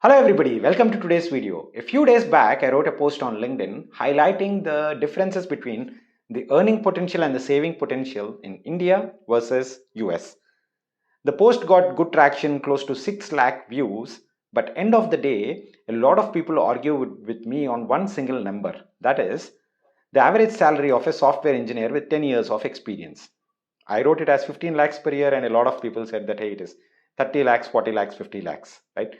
Hello everybody, welcome to today's video. A few days back, I wrote a post on LinkedIn highlighting the differences between the earning potential and the saving potential in India versus US. The post got good traction, close to 6 lakh views, but end of the day, a lot of people argue with me on one single number. That is, the average salary of a software engineer with 10 years of experience. I wrote it as 15 lakhs per year, and a lot of people said that hey, it is 30 lakhs, 40 lakhs, 50 lakhs, right?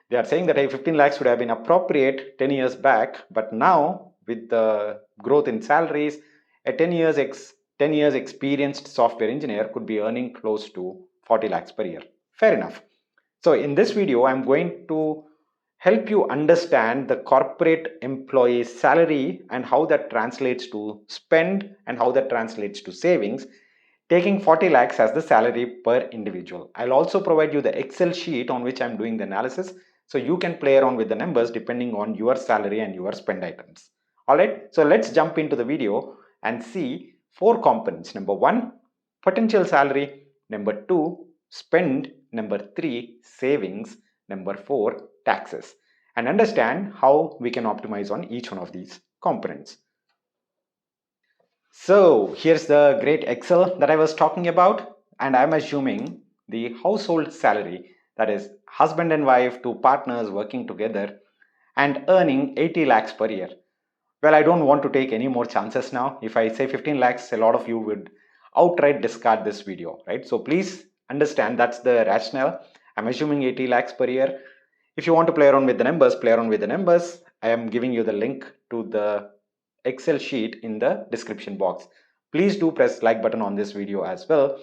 They are saying that hey, 15 lakhs would have been appropriate 10 years back, but now with the growth in salaries, a 10 years experienced software engineer could be earning close to 40 lakhs per year. Fair enough. So in this video, I'm going to help you understand the corporate employee salary and how that translates to spend and how that translates to savings, taking 40 lakhs as the salary per individual. I'll also provide you the Excel sheet on which I'm doing the analysis, so you can play around with the numbers depending on your salary and your spend items. All right, so let's jump into the video and see four components. Number one, potential salary. Number two, spend. Number three, savings. Number four, taxes. And understand how we can optimize on each one of these components. So here's the great Excel that I was talking about, and I'm assuming the household salary, that is husband and wife, two partners working together and earning 80 lakhs per year. Well, I don't want to take any more chances now. If I say 15 lakhs, a lot of you would outright discard this video, right? So please understand that's the rationale. I'm assuming 80 lakhs per year. If you want to play around with the numbers, play around with the numbers. I am giving you the link to the Excel sheet in the description box. Please do press like button on this video as well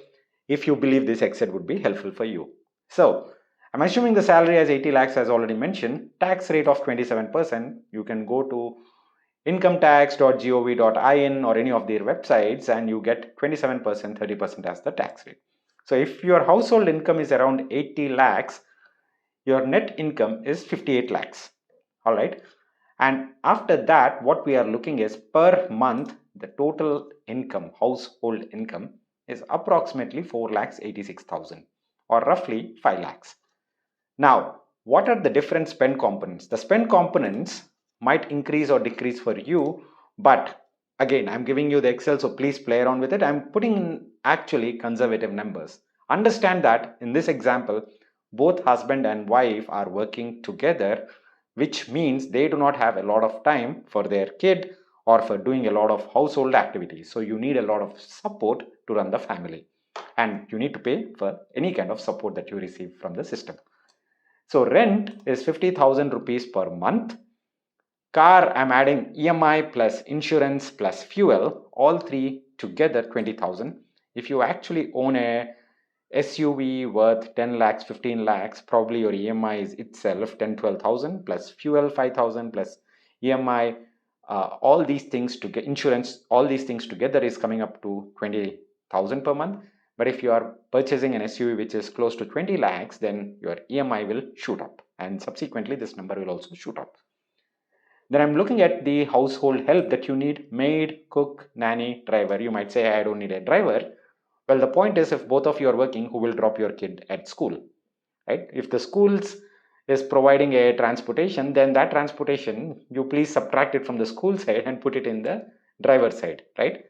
if you believe this Excel would be helpful for you. So I'm assuming the salary as 80 lakhs as already mentioned, tax rate of 27%. You can go to incometax.gov.in or any of their websites and you get 27%, 30% as the tax rate. So if your household income is around 80 lakhs, your net income is 58 lakhs. All right. And after that, what we are looking is per month, the total income, household income is approximately 4 lakhs 86,000 or roughly 5 lakhs. Now, what are the different spend components? The spend components might increase or decrease for you, but again, I'm giving you the Excel, so please play around with it. I'm putting in actually conservative numbers. Understand that in this example, both husband and wife are working together, which means they do not have a lot of time for their kid or for doing a lot of household activities. So you need a lot of support to run the family, and you need to pay for any kind of support that you receive from the system. So rent is 50,000 rupees per month. Car, I'm adding EMI plus insurance plus fuel, all three together 20,000. If you actually own a SUV worth 10 lakhs, 15 lakhs, probably your EMI is itself 10, 12,000 plus fuel 5,000 plus EMI, all these things to get insurance, all these things together is coming up to 20,000 per month. But if you are purchasing an SUV which is close to 20 lakhs, then your EMI will shoot up and subsequently this number will also shoot up. Then I'm looking at the household help that you need: maid, cook, nanny, driver. You might say, I don't need a driver. Well, the point is, if both of you are working, who will drop your kid at school, right? If the schools is providing a transportation, then that transportation, you please subtract it from the school side and put it in the driver side, right?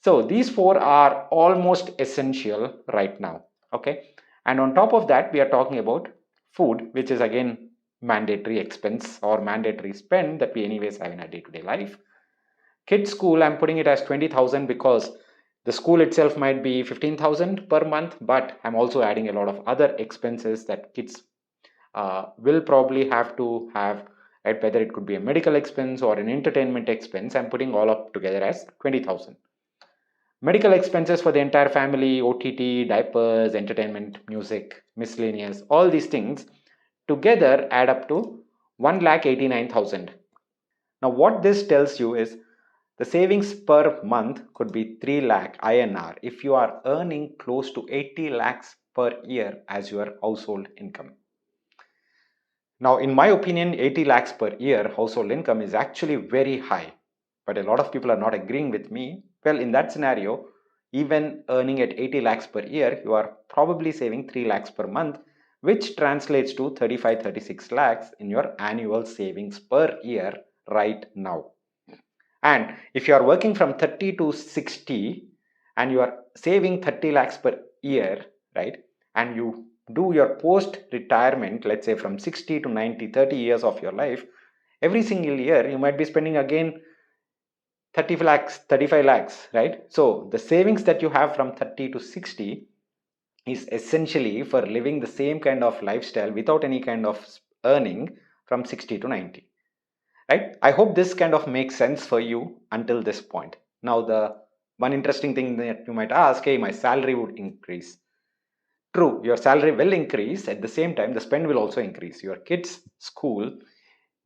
So these four are almost essential right now, okay? And on top of that, we are talking about food, which is again mandatory expense or mandatory spend that we anyways have in our day-to-day life. Kids school, I'm putting it as 20,000 because the school itself might be 15,000 per month, but I'm also adding a lot of other expenses that kids will probably have to have, right? Whether it could be a medical expense or an entertainment expense, I'm putting all up together as 20,000. Medical expenses for the entire family, OTT, diapers, entertainment, music, miscellaneous, all these things together add up to 1,89,000. Now, what this tells you is the savings per month could be 3 lakh INR if you are earning close to 80 lakhs per year as your household income. Now, in my opinion, 80 lakhs per year household income is actually very high, but a lot of people are not agreeing with me. Well, in that scenario, even earning at 80 lakhs per year, you are probably saving 3 lakhs per month, which translates to 35-36 lakhs in your annual savings per year right now. And if you are working from 30 to 60 and you are saving 30 lakhs per year, right? And you do your post retirement, let's say from 60 to 90, 30 years of your life, every single year you might be spending again 30 lakhs, 35 lakhs, right? So the savings that you have from 30 to 60 is essentially for living the same kind of lifestyle without any kind of earning from 60 to 90. Right? I hope this kind of makes sense for you until this point. Now, the one interesting thing that you might ask, hey, my salary would increase. True, your salary will increase. At the same time, the spend will also increase. Your kids' school,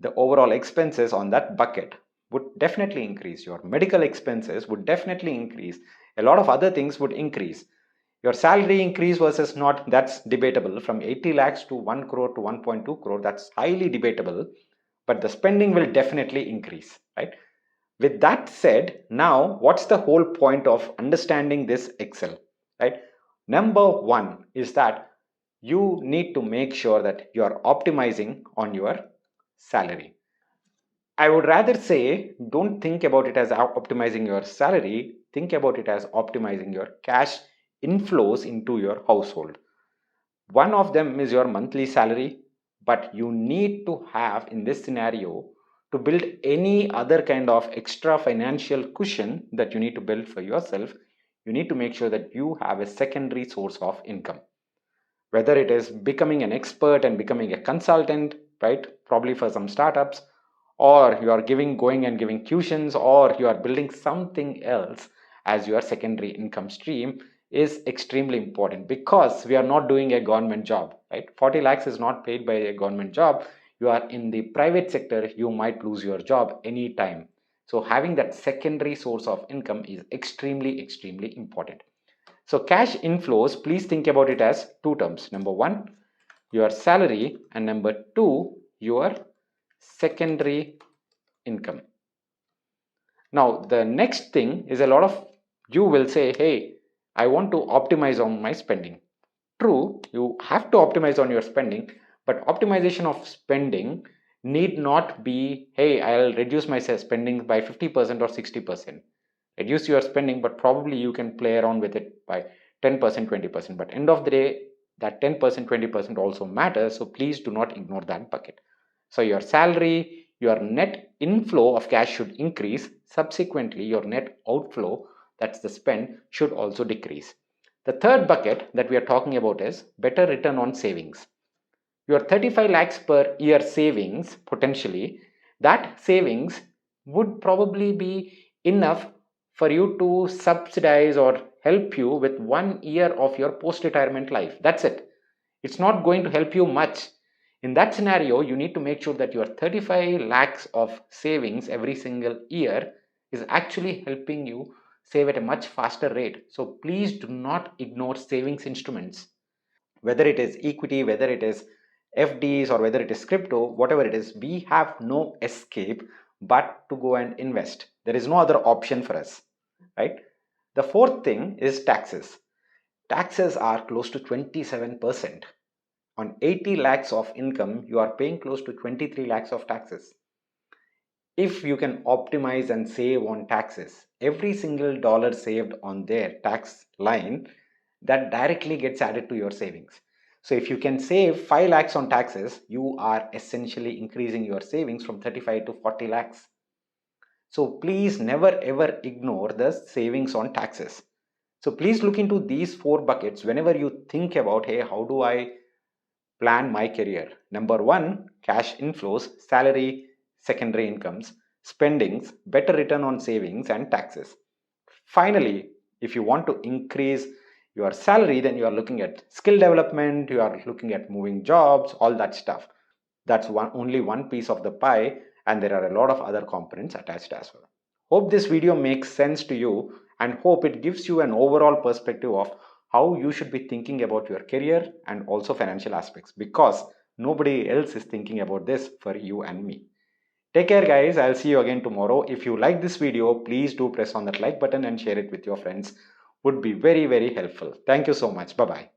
the overall expenses on that bucket would definitely increase. Your medical expenses would definitely increase. A lot of other things would increase. Your salary increase versus not, that's debatable. From 80 lakhs to 1 crore to 1.2 crore, that's highly debatable. But the spending will definitely increase, right? With that said, now what's the whole point of understanding this Excel, right? Number one is that you need to make sure that you are optimizing on your salary. I would rather say don't think about it as optimizing your salary, think about it as optimizing your cash inflows into your household. One of them is your monthly salary, but you need to have in this scenario to build any other kind of extra financial cushion that you need to build for yourself. You need to make sure that you have a secondary source of income, whether it is becoming an expert and becoming a consultant, right? Probably for some startups, or you are going and giving tuitions, or you are building something else as your secondary income stream is extremely important, because we are not doing a government job, right? 40 lakhs is not paid by a government job. You are in the private sector, you might lose your job anytime. So having that secondary source of income is extremely important. So cash inflows, please think about it as two terms. Number one, your salary, and number two, your secondary income. Now, the next thing is, a lot of you will say, hey, I want to optimize on my spending. True, you have to optimize on your spending, but optimization of spending need not be, hey, I'll reduce my spending by 50% or 60%. Reduce your spending, but probably you can play around with it by 10%, 20%. But end of the day, that 10%, 20% also matters. So please do not ignore that bucket. So your salary, your net inflow of cash should increase. Subsequently, your net outflow, that's the spend, should also decrease. The third bucket that we are talking about is better return on savings. Your 35 lakhs per year savings, potentially, that savings would probably be enough for you to subsidize or help you with 1 year of your post-retirement life. That's it. It's not going to help you much. In that scenario, you need to make sure that your 35 lakhs of savings every single year is actually helping you save at a much faster rate. So please do not ignore savings instruments. Whether it is equity, whether it is FDs, or whether it is crypto, whatever it is, we have no escape but to go and invest. There is no other option for us, right? The fourth thing is taxes. Taxes are close to 27%. On 80 lakhs of income, you are paying close to 23 lakhs of taxes. If you can optimize and save on taxes, every single dollar saved on their tax line, that directly gets added to your savings. So if you can save 5 lakhs on taxes, you are essentially increasing your savings from 35 to 40 lakhs. So please never ever ignore the savings on taxes. So please look into these four buckets whenever you think about, hey, how do I plan my career? Number one, cash inflows, salary, secondary incomes, spendings, better return on savings, and taxes. Finally, if you want to increase your salary, then you are looking at skill development, you are looking at moving jobs, all that stuff. That's only one piece of the pie, and there are a lot of other components attached as well. Hope this video makes sense to you, and hope it gives you an overall perspective of how you should be thinking about your career and also financial aspects, because nobody else is thinking about this for you and me. Take care guys, I'll see you again tomorrow. If you like this video, please do press on that like button and share it with your friends. Would be very helpful. Thank you so much. Bye bye.